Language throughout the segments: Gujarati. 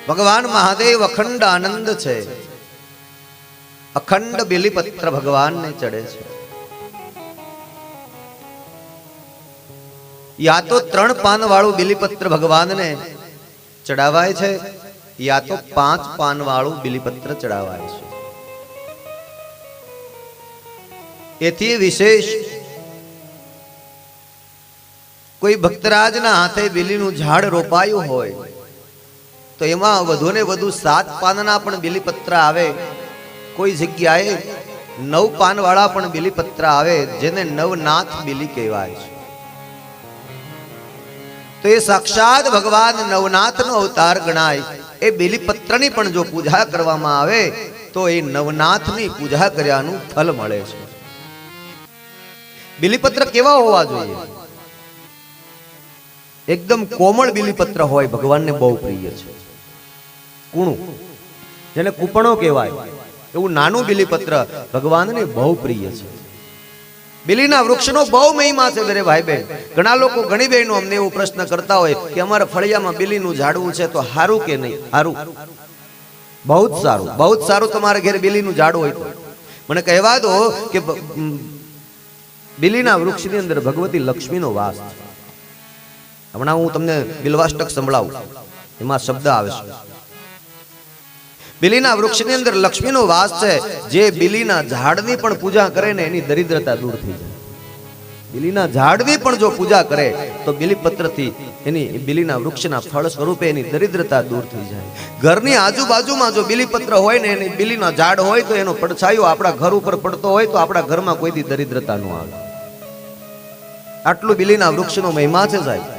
ભગવાન મહાદેવ અખંડ આનંદ છે. અખંડ બિલીપત્ર ભગવાનને ચડે છે. યા તો 3 પાન વાળું બિલીપત્ર ભગવાનને ચડાવાય છે, યા તો 5 પાન વાળું બિલીપત્ર ચડાવાય છે. એથી વિશેષ કોઈ ભક્તરાજના હાથે બિલીનું ઝાડ રોપાયું હોય તો એમાં વધુને વધુ 7 પાનના પણ બિલીપત્ર આવે. કોઈ જગ્યાએ 9 પાન વાળા પણ બિલીપત્ર આવે, જેને નવનાથ બિલી કહેવાય છે. તો એ સાક્ષાત ભગવાન નવનાથનો અવતાર ગણાય. એ બિલીપત્રની પણ જો પૂજા કરવામાં આવે તો એ નવનાથની પૂજા કર્યાનું ફળ મળે છે. બિલીપત્ર કેવા હોવા જોઈએ? એકદમ કોમળ બિલીપત્ર હોય, ભગવાનને બહુ પ્રિય છે. કૂણું, જેને કૂપણો કહેવાય, એવું નાનું બિલીપત્ર ભગવાનને બહુ પ્રિય છે. બિલીના વૃક્ષનો બહુ મહિમા છે મેરે ભાઈ બહેન. ઘણા લોકો, ઘણી બહેનો અમને એવો પ્રશ્ન કરતા હોય કે અમારા ફળિયામાં બિલીનું ઝાડવું છે તો હારું કે નહીં? હારું, બહુ જ સારું, બહુ જ સારું. તમારા ઘરે બિલીનું ઝાડ હોય તો મને કહેવા દો કે બિલીના વૃક્ષની અંદર ભગવતી લક્ષ્મીનો વાસ છે. હમણાં હું તમને બિલ્વાષ્ટક સંભળાવું, એમાં શબ્દ આવે છે. બિલીના વૃક્ષની અંદર લક્ષ્મીનો વાસ છે. જે બિલીના ઝાડની પણ પૂજા કરે ને એની દરિદ્રતા દૂર થઈ જાય. બિલીના ઝાડની પણ જો પૂજા કરે તો બિલીપત્રથી એની બિલીના વૃક્ષના ફળ સ્વરૂપે એની દરિદ્રતા દૂર થઈ જાય. ઘરની આજુબાજુમાં જો બિલીપત્ર હોય ને એની બિલીના ઝાડ હોય તો એનો પડછાયો આપણા ઘર ઉપર પડતો હોય તો આપણા ઘરમાં કોઈ દી દરિદ્રતા ન આવે. આટલું બિલીના વૃક્ષનો મહિમા છે સાહેબ.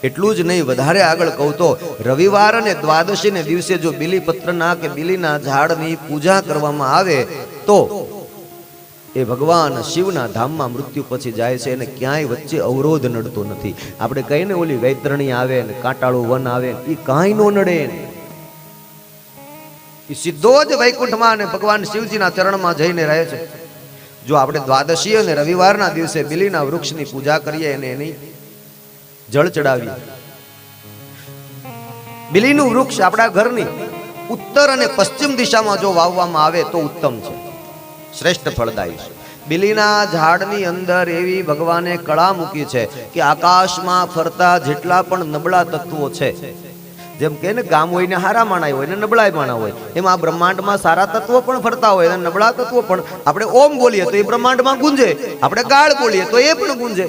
એટલું જ નહીં, વધારે આગળ કહું તો રવિવાર અને દ્વાદશી ને દિવસે જો બિલીપત્રના કે બિલીના ઝાડની પૂજા કરવામાં આવે તો એ ભગવાન શિવના ધામમાં મૃત્યુ પછી જાય છે. એને ક્યાંય વચ્ચે અવરોધ નડતો નથી. આપણે કહીએ ને ઓલી વૈતરણી આવે ને કાંટાળું વન આવે, એ કાંઈ નો નડે. એ સીધો જ વૈકુંઠમાં અને ભગવાન શિવજીના ચરણમાં જઈને રહે છે. જો આપણે દ્વાદશી અને રવિવારના દિવસે બિલીના વૃક્ષની પૂજા કરીએ અને એની જળ ચડાવીએ. બિલીનું વૃક્ષ આપણા ઘરની ઉત્તર અને પશ્ચિમ દિશામાં જો વાવવામાં આવે તો ઉત્તમ છે, શ્રેષ્ઠ ફળદાયી છે. બિલીના ઝાડની અંદર એવી ભગવાને કળા મૂકી છે કે આકાશમાં ફરતા જેટલા પણ નબળા તત્વો છે, જેમ કે ને ગામ હોય ને હારા માણા હોય ને નબળા માણા હોય, એમાં આ બ્રહ્માંડમાં સારા તત્વો પણ ફરતા હોય અને નબળા તત્વો પણ. આપણે ઓમ બોલીએ તો એ બ્રહ્માંડમાં ગુંજે, આપણે ગાળ બોલીએ તો એ પણ ગુંજે.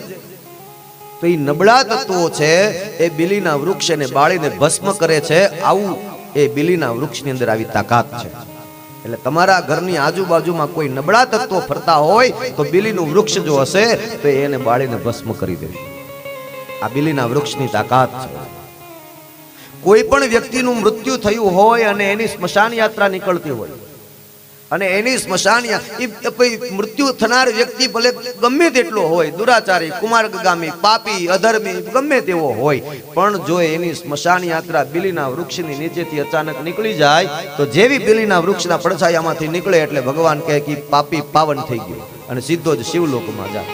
તો એ નબળા તત્વો છે એ બિલીના વૃક્ષને બાળીને ભસ્મ કરે છે. આવું એ બિલીના વૃક્ષની અંદર આવી તાકાત છે. એટલે તમારા ઘરની આજુબાજુમાં કોઈ નબળા તત્વો ફરતા હોય તો બિલીનું વૃક્ષ જો હશે તો એને બાળીને ભસ્મ કરી દેશે. આ બિલીના વૃક્ષની તાકાત છે. કોઈ પણ વ્યક્તિનું મૃત્યુ થયું હોય અને એની સ્મશાન યાત્રા નીકળતી હોય અને એની સ્મશાન મૃત્યુ થનાર વ્યક્તિ ભલે ગમે તેટલો હોય, દુરાચારી, કુમાર્ગામી, પાપી, અધર્મી, ગમે તેવો હોય, પણ જો એની સ્મશાન યાત્રા બિલીના વૃક્ષની નીચેથી અચાનક નીકળી જાય તો જેવી બિલીના વૃક્ષના પડછાયામાંથી નીકળે એટલે ભગવાન કહે કે પાપી પાવન થઈ ગયો અને સીધો જ શિવલોકમાં જાય.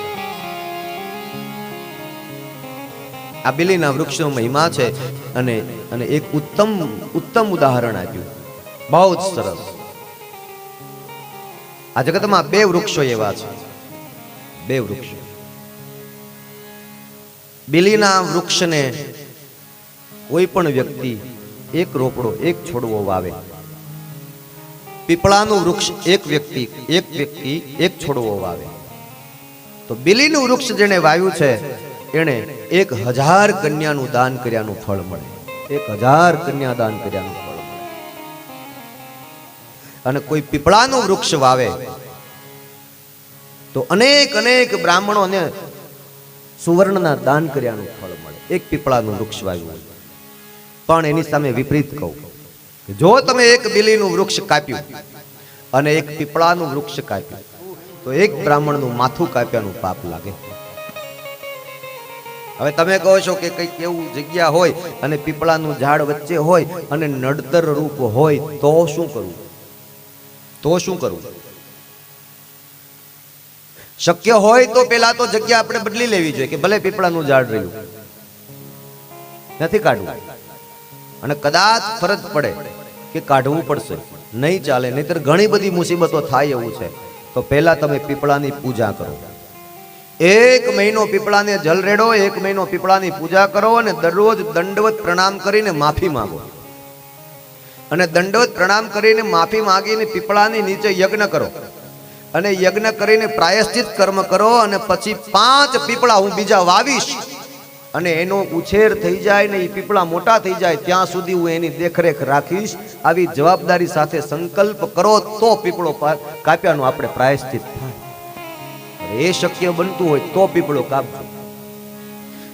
આ બિલીના વૃક્ષનો મહિમા છે. અને એક ઉત્તમ ઉદાહરણ આપ્યું, બહુ જ સરસ. આ જગતમાં 2 વૃક્ષો એવા છે, 2 વૃક્ષો. બિલીના વૃક્ષને કોઈ પણ વ્યક્તિ એક રોપડો, એક છોડવો વાવે. પીપળાનું વૃક્ષ એક વ્યક્તિ એક છોડવો વાવે. તો બિલીનું વૃક્ષ જેને વાવ્યું છે એને 1000 કન્યાનું દાન કર્યાનું ફળ મળે. 1000 કન્યા દાન કર્યાનું ફળ. અને કોઈ પીપળાનું વૃક્ષ વાવે તો અનેક બ્રાહ્મણોને સુવર્ણના દાન કર્યાનું ફળ મળે. એક પીપળાનું વૃક્ષ વાવ્યું. પણ એની સામે વિપરીત કહું કે જો તમે એક બિલીનું વૃક્ષ કાપ્યું અને એક પીપળાનું વૃક્ષ કાપ્યું તો એક બ્રાહ્મણનું માથું કાપ્યાનું પાપ લાગે. હવે તમે કહો છો કે કઈક એવું જગ્યા હોય અને પીપળાનું ઝાડ વચ્ચે હોય અને નડતર રૂપ હોય તો શું કરવું? શક્ય હોય તો પેલા તો જગ્યા આપણે બદલી લેવી જોઈએ કે ભલે પીપળાનું ઝાડ રહ્યું નથી કાઢવું અને કદાચ ફરજ પડે કે કાઢવું પડશે, નહીં ચાલે, નહીતર ઘણી બધી મુસીબતો થાય એવું છે, તો પહેલા તમે પીપળાની પૂજા કરો. 1 મહિનો પીપળાને જલ રેડો, 1 મહિનો પીપળાની પૂજા કરો અને દરરોજ દંડવત પ્રણામ કરીને માફી માંગો. અને દંડવત પ્રણામ કરીને માફી માંગીને પીપળાની નીચે યજ્ઞ કરો અને યજ્ઞ કરીને પ્રાયશ્ચિત કર્મ કરો. અને પછી 5 પીપળા હું બીજા વાવીશ અને એનો ઉછેર થઈ જાય ને એ પીપળા મોટા થઈ જાય ત્યાં સુધી હું એની દેખરેખ રાખીશ. આવી જવાબદારી સાથે સંકલ્પ કરો તો પીપળો કાપ્યાનું આપણે પ્રાયશ્ચિત થાય. એ શક્ય બનતું હોય તો પીપળો કાપજો,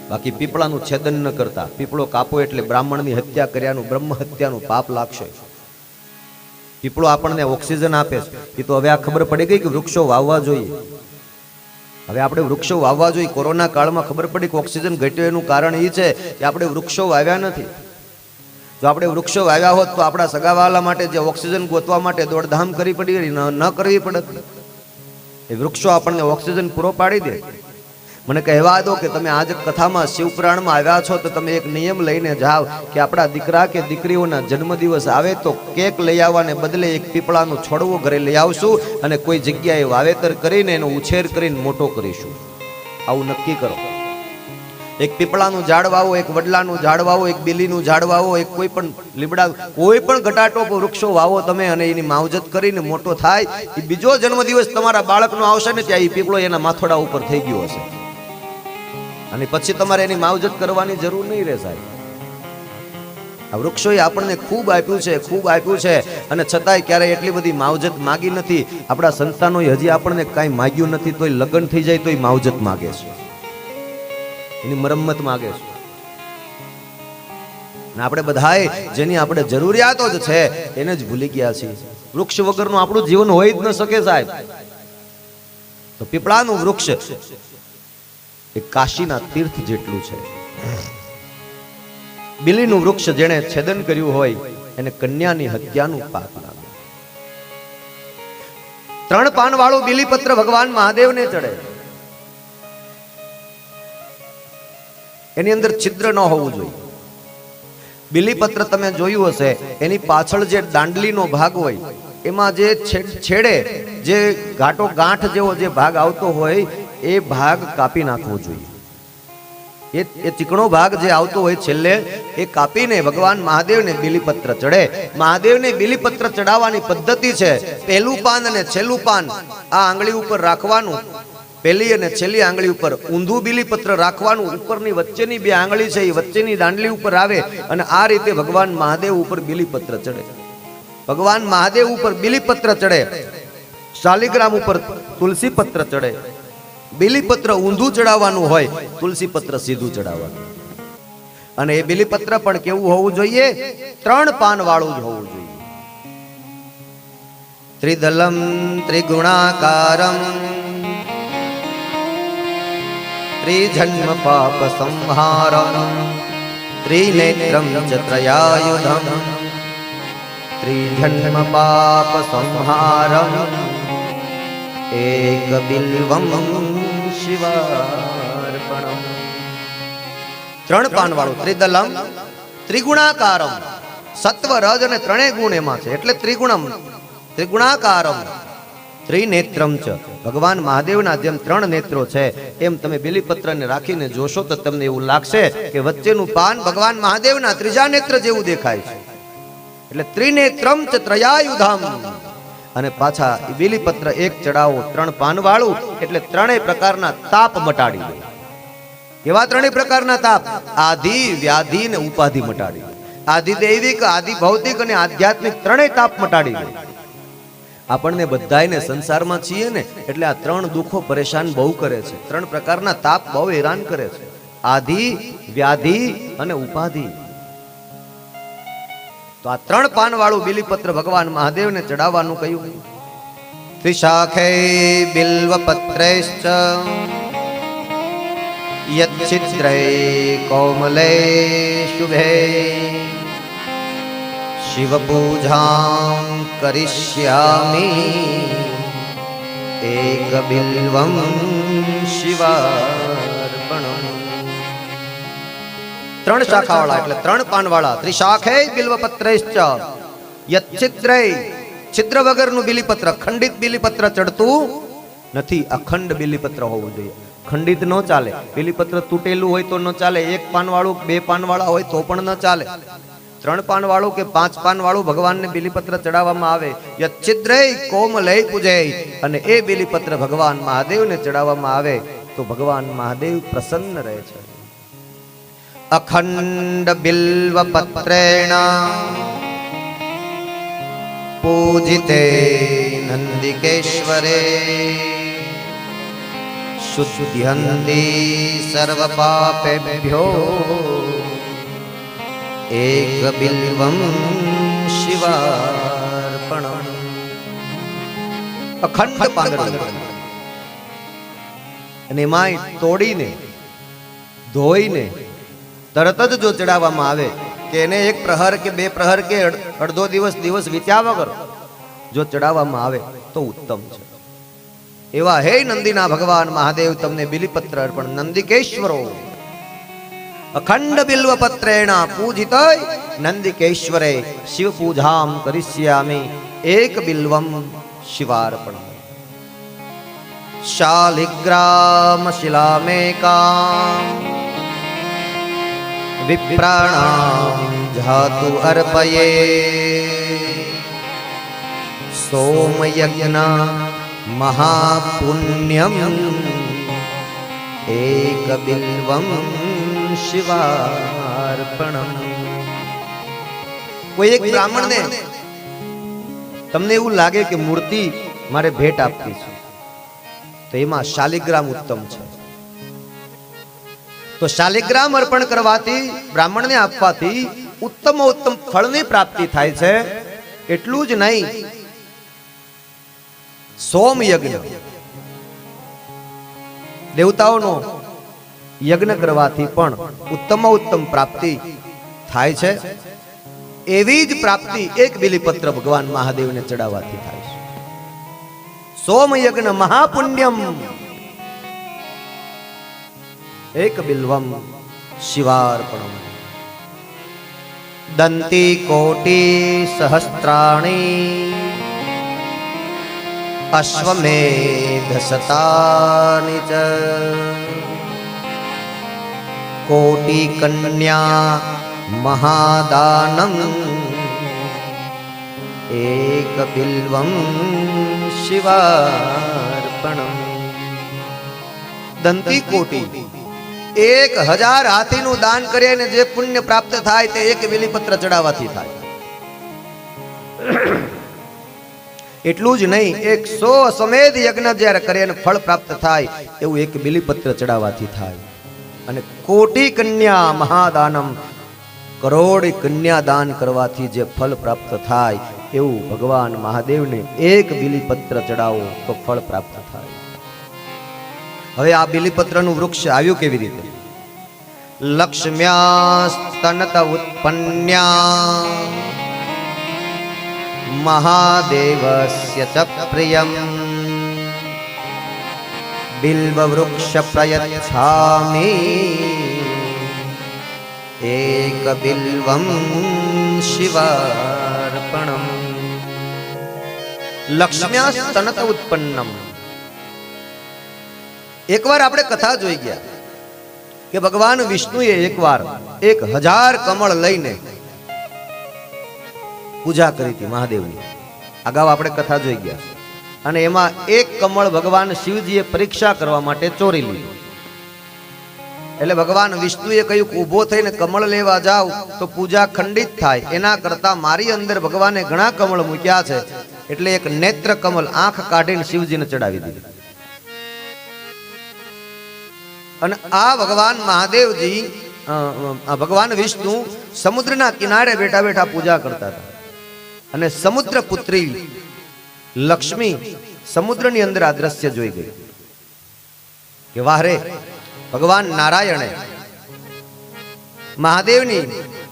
બાકી પીપળાનું છેદન ન કરતા. પીપળો કાપો એટલે બ્રાહ્મણની હત્યા કર્યાનું, બ્રહ્મ હત્યાનું પાપ લાગશે. પીપળો આપણને ઓક્સિજન આપે છે, એ તો હવે આ ખબર પડી ગઈ કે વૃક્ષો વાવવા જોઈએ. હવે આપણે વૃક્ષો વાવવા જોઈએ. કોરોના કાળમાં ખબર પડી કે ઓક્સિજન ઘટ્યો, એનું કારણ એ છે કે આપણે વૃક્ષો વાવ્યા નથી. જો આપણે વૃક્ષો વાવ્યા હોત તો આપણા સગાવાલા માટે જે ઓક્સિજન ગોતવા માટે દોડધામ કરવી પડી ન કરવી પડત. એ વૃક્ષો આપણને ઓક્સિજન પૂરો પાડી દે. મને કહેવા દો કે તમે આજ કથામાં શિવપુરાણમાં આવ્યા છો તો તમે એક નિયમ લઈને જાઓ કે આપણા દીકરા કે દીકરીઓના જન્મદિવસ આવે તો કેક લઈ આવવાને બદલે એક પીપળાનું છોડવો ઘરે લઈ આવશું અને કોઈ જગ્યાએ વાવેતર કરીને એનો ઉછેર કરીને મોટો કરીશું. આવું નક્કી કરો. એક પીપળાનું ઝાડ વાવો, એક વડલાનું ઝાડ વાવો, એક બીલીનું ઝાડ વાવો, એક કોઈ પણ લીમડા, કોઈ પણ ઘટાટો વૃક્ષો વાવો તમે અને એની માવજત કરીને મોટો થાય. એ બીજો જન્મદિવસ તમારા બાળકનો આવશે ને ત્યાં એ પીપળો એના માથોડા ઉપર થઈ ગયો હશે અને પછી તમારે એની માવજત કરવાની જરૂર નહીં રહે સાહેબ. આ વૃક્ષોએ આપણને ખૂબ આપ્યું છે, ખૂબ આપ્યું છે અને છતાંય ક્યારેય એટલી બધી માવજત માગી નથી. આપણા સંતાનોએ હજી આપણને કાંઈ માગ્યું નથી, તોય લગ્ન થઈ જાય તોય માવજત માગે છે, એની મરમ્મત માગે છે. અને આપણે બધાએ જેની આપણે જરૂરિયાતો જ છે એને જ ભૂલી ગયા છીએ. વૃક્ષ વગરનું આપણું જીવન હોય જ ન શકે સાહેબ. તો પીપળાનું વૃક્ષ એ કાશીના તીર્થ જેટલું છે. બીલીનું વૃક્ષ જેણે છેદન કર્યું હોય એને કન્યાની હત્યાનું પાપ લાગે. 3 પાન વાળું બીલીપત્ર ભગવાન મહાદેવને ચડે. એની અંદર છિદ્ર ન હોવું જોઈએ. બીલીપત્ર તમે જોયું હશે, એની પાછળ જે દાંડલીનો ભાગ હોય એમાં જે છેડે જે ગાંઠો ગાંઠ જેવો જે ભાગ આવતો હોય એ ભાગ કાપી નાખવો જોઈએ. એ ચીકણો ભાગ જે આવતો હોય છેલ્લે એ કાપીને ભગવાન મહાદેવને બીલીપત્ર ચડે. મહાદેવને બીલીપત્ર ચડાવવાની પદ્ધતિ છે, પહેલું પાન અને છેલ્લું પાન આ આંગળી ઉપર રાખવાનું, પહેલી અને છેલ્લી આંગળી ઉપર ઊંધું બીલીપત્ર રાખવાનું, ઉપરની વચ્ચેની 2 આંગળી છે એ વચ્ચેની દાંડલી ઉપર આવે અને આ રીતે ભગવાન મહાદેવ ઉપર બીલીપત્ર ચડે. ભગવાન મહાદેવ ઉપર બીલીપત્ર ચડે, શાલિગ્રામ ઉપર તુલસી પત્ર ચડે. બીલીપત્ર ઊંધું ચડાવવાનું હોય, તુલસી પત્ર સીધું ચડાવવાનું. અને એ બીલીપત્ર પણ કેવું હોવું જોઈએ? 3 પાન વાળું જ હોવું જોઈએ. ત્રિદલમ ત્રિગુણાકારમ ત્રિજન્મ પાપ સંહારમ ત્રિનેત્રમ ચ ત્રયાયુધમ ત્રિજન્મ પાપ સંહારમ એક બિલ્વમ શિવાર્પણમ. 3 પાન વાળું ત્રિદલમ ત્રિગુણાકારમ, સત્વ રજ અને 3 ગુણ એમાં છે એટલે ત્રિગુણમ. ત્રિગુણાકારમ ત્રિનેત્રમ ચ, ભગવાન મહાદેવના જેમ 3 નેત્રો છે એમ તમે બીલીપત્રને રાખીને જોશો તો તમને એવું લાગશે કે વચ્ચેનું પાન ભગવાન મહાદેવના 3જા નેત્ર જેવું દેખાય છે. એટલે ત્રિનેત્રમ ચ ત્રયાયુધમ. અને પાછા એ બીલીપત્ર એક ચડાવો 3 પાન વાળું એટલે 3 પ્રકારના તાપ મટાડી દે. એવા 3 પ્રકારના તાપ, આધિ વ્યાધિ ને ઉપાધિ મટાડી દે. આધિ દૈવિક, આધિ ભૌતિક અને આધ્યાત્મિક 3 તાપ મટાડી દે. આપણને બધાયને સંસારમાં છીએ ને એટલે આ 3 દુઃખો પરેશાન બહુ કરે છે. 3 પ્રકારના તાપ બહુ હેરાન કરે છે, આધિ વ્યાધિ અને ઉપાધિ. તો આ 3 પાન વાળું બીલીપત્ર ભગવાન મહાદેવને ચડાવવાનું કહ્યું. ત્રિશાખે બિલ્વપત્રૈશ્ચ યચ્છિદ્રે કોમલે શુભે શિવ પૂજાં કરિષ્યામિ એક બિલ્વમ શિવાર્પણમ. ત્રણ શાખાવાળા એટલે ત્રણ પાનવાળા, ત્રિશાખે બિલ્વપત્રૈશ્ચ યચ્છિદ્રૈ, છિદ્ર વગરનું બિલીપત્ર, ખંડિત બિલીપત્ર ચડતું નથી. અખંડ બિલીપત્ર હોવું જોઈએ. ખંડિત ન ચાલે. બિલીપત્ર તૂટેલું હોય તો ન ચાલે. એક પાનવાળું, બે પાનવાળા હોય તો પણ ન ચાલે. ત્રણ પાનવાળું કે પાંચ પાનવાળું ભગવાનને બિલીપત્ર ચડાવવામાં આવે. યચ્છિદ્રૈ કોમલૈ પૂજૈ, અને એ બિલીપત્ર ભગવાન મહાદેવને ચડાવવામાં આવે તો ભગવાન મહાદેવ પ્રસન્ન રહે છે. અખંડ બિલ્વપત્રેણ પૂજિતે નંદિકેશ્વરે શુદ્ધ્યંતિ સર્વ પાપેભ્યો એક બિલ્વમ શિવાર્પણમ. અખંડ પાંદડું અને એમાંય તોડીને ધોઈને તરત જ જો ચડાવવામાં આવે કે એને એક પ્રહર કે બે પ્રહર કે અડધો દિવસ વીત્યા વગર જો ચડાવવામાં આવે તો ઉત્તમ છે. એવા હે નંદીના ભગવાન મહાદેવ તમને બિલીપત્ર અર્પણ. નંદિકેશ્વરો અખંડ બિલ્વપત્રેણ પૂજિતય નંદિકેશ્વરે શિવ પૂજામ કરિષ્યામિ એક બિલ્વમ શિવાર્પણમ. શાલિગ્રામ શિલામેકામ વિપ્રાણામ જાતુ અર્પયે સોમયજ્ઞ મહાપુણ્યમ એક બિલ્વમ શિવાર્પણમ. કોઈ એક બ્રાહ્મણને તમને એવું લાગે કે મૂર્તિ મારે ભેટ આપવી છે તો એમાં શાલિગ્રામ ઉત્તમ છે. તો શાલિગ્રામ અર્પણ કરવાથી, બ્રાહ્મણને આપવાથી ઉત્તમ ફળની પ્રાપ્તિ થાય છે. એટલું જ નહીં, સોમ યજ્ઞ, દેવતાઓનો યજ્ઞ કરવાથી પણ ઉત્તમ પ્રાપ્તિ થાય છે. એવી જ પ્રાપ્તિ એક બિલીપત્ર ભગવાન મહાદેવને ચડાવવાથી થાય છે. સોમ યજ્ઞ મહાપુણ્યમ એક બિલ્વમ શિવાર્પણમ. દંતી કોટી સહસ્ત્રાણી અશ્વમેધ શતાનિ ચ કોટી કન્યા મહાદાનમ એક બિલ્વમ શિવાર્પણમ. દંતી કોટી 1000 હાથીનું દાન કરીએ ને જે પુણ્ય પ્રાપ્ત થાય તે એક બિલીપત્ર ચડાવવાથી થાય. એટલું જ નહીં, 100 અશ્વમેધ યજ્ઞ જ્યારે કરે અને ફળ પ્રાપ્ત થાય એવું એક બિલીપત્ર ચડાવવાથી થાય. અને કોટી કન્યા મહાદાનમ, કરોડ કન્યા દાન કરવાથી જે ફળ પ્રાપ્ત થાય એવું ભગવાન મહાદેવને એક બિલીપત્ર ચડાવો તો ફળ પ્રાપ્ત થાય. હવે આ બિલીપત્રનું વૃક્ષ આવ્યું કેવી રીતે? લક્ષ્મ્યાસ્તનત ઉત્પન્ન્યા મહાદેવસ્ય ચ પ્રિયમ બિલ્વ વૃક્ષ પ્રયચ્છામિ એક બિલ્વમ શિવાર્પણમ. લક્ષ્મ્યાસ્તનત ઉત્પન્નમ. એકવાર આપણે કથા જોઈ ગયા કે ભગવાન વિષ્ણુએ એકવાર 1000 કમળ લઈને પૂજા કરી હતી મહાદેવની. અગાઉ આપણે કથા જોઈ ગયા. અને એમાં એક કમળ ભગવાન શિવજીએ પરીક્ષા કરવા માટે ચોરી લીધું. એટલે ભગવાન વિષ્ણુએ કહ્યું કે ઊભો થઈને કમળ લેવા જાવ તો પૂજા ખંડિત થાય, એના કરતા મારી અંદર ભગવાને ઘણા કમળ મૂક્યા છે એટલે એક નેત્ર કમળ આંખ કાઢીને શિવજીને ચડાવી દીધી. અને આ ભગવાન મહાદેવજી, ભગવાન વિષ્ણુ સમુદ્રના કિનારે બેઠા બેઠા પૂજા કરતા હતા. અને સમુદ્ર પુત્રી લક્ષ્મી સમુદ્રની અંદર આ દ્રશ્ય જોઈ ગઈ કે વાહ રે, ભગવાન નારાયણે મહાદેવની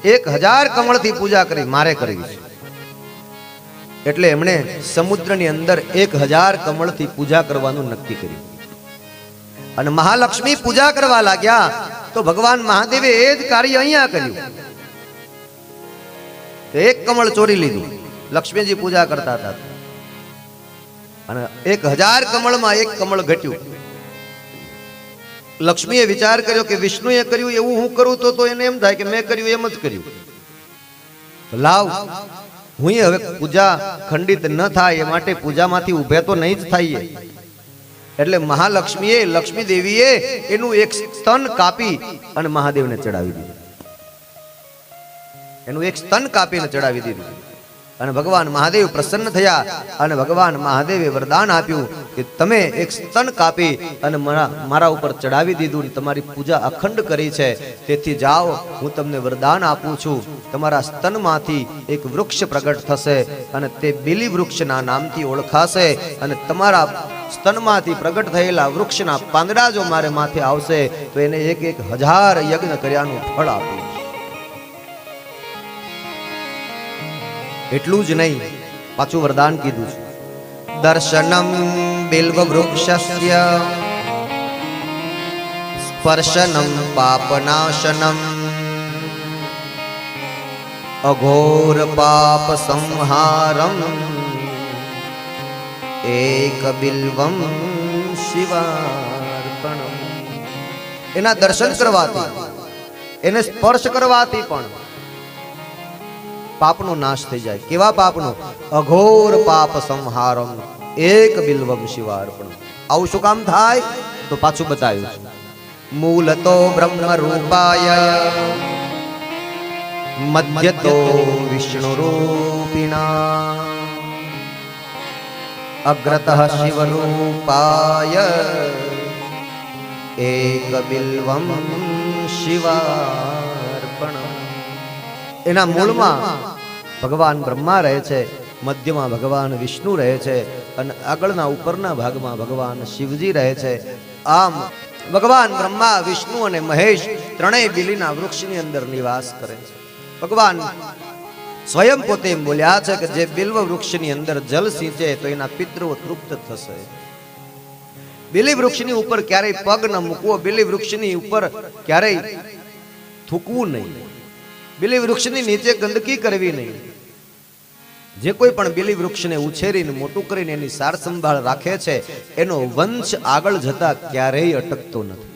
1000 કમળથી પૂજા કરી, મારે કરવી છે. એટલે એમણે સમુદ્રની અંદર 1000 કમળથી પૂજા કરવાનું નક્કી કર્યું. અને મહાલક્ષ્મી પૂજા કરવા લાગ્યા તો ભગવાન મહાદેવે એ જ કાર્ય અહીંયા કર્યું. એક કમળ ચોરી લીધું. લક્ષ્મીજી પૂજા કરતા હતા અને 1000 કમળમાં એક કમળ ઘટ્યું. લક્ષ્મીએ વિચાર કર્યો કે વિષ્ણુએ કર્યું એવું હું કરું તો એને એમ થાય કે મેં કર્યું એમ જ કર્યું. લાવ હું હવે પૂજા ખંડિત ન થાય એ માટે પૂજામાંથી ઉભે તો નહીં જ થાય. એટલે મહાલક્ષ્મીએ લક્ષ્મી દેવીએ એનું એક સ્તન કાપી અને મહાદેવને ચડાવી દીધું. એનું એક સ્તન કાપીને ચડાવી દીધું અને ભગવાન મહાદેવ પ્રસન્ન થયા અને ભગવાન મહાદેવે વરદાન આપ્યું કે તમે એક સ્તન કાપી અને મારા ઉપર ચડાવી દીધું, તમારી પૂજા અખંડ કરી છે, તેથી જાઓ હું તમને વરદાન આપું છું, તમારા સ્તનમાંથી એક વૃક્ષ પ્રગટ થશે અને તે બિલી વૃક્ષના નામથી ઓળખાશે અને તમારા સ્તનમાંથી પ્રગટ થયેલા વૃક્ષના પાંદડા જો મારે માથે આવશે તો એને 1000 યજ્ઞ કર્યાનું ફળ આપીશ. એટલું જ નહીં, પાછું વરદાન કીધું છે, દર્શનમ બિલ્વ વૃક્ષસ્ય સ્પર્શનમ પાપનાશનમ અઘોર પાપ સંહારમ એક બિલ્વમ શિવાર્પણમ. એના દર્શન કરવાથી, એને સ્પર્શ કરવાથી પણ પાપનો નાશ થઈ જાય. કેવા પાપનો? અઘોર પાપ સંહારમ એક બિલ્વમ શિવાર્પણમ. આવું શું કામ થાય? તો પાછું બતાવ્યું, મૂલતો બ્રહ્મ રૂપાય મધ્યતો વિષ્ણુ રૂપિણા અગ્રતઃ શિવ રૂપાય એક બિલ્વમ શિવાર્પણમ. એના મૂળમાં ભગવાન બ્રહ્મા રહે છે, મધ્યમાં ભગવાન વિષ્ણુ રહે છે અને આગળના ઉપરના ભાગમાં ભગવાન શિવજી રહે છે. આમ ભગવાન બ્રહ્મા, વિષ્ણુ અને મહેશ ત્રણેય બિલીના વૃક્ષની અંદર નિવાસ કરે છે. ભગવાન સ્વયં પોતે એમ બોલ્યા છે કે જે બિલ્વ વૃક્ષની અંદર જલ સિંચે તો એના પિતૃઓ તૃપ્ત થશે. બિલી વૃક્ષની ઉપર ક્યારેય પગ ન મૂકવો, બિલી વૃક્ષની ઉપર ક્યારેય થૂકવું નહીં, બિલી વૃક્ષની નીચે ગંદકી કરવી નહીં. જે કોઈ પણ બિલી વૃક્ષને ઉછેરીને મોટું કરીને એની સાર સંભાળ રાખે છે એનો વંશ આગળ જતા ક્યારેય અટકતો નથી.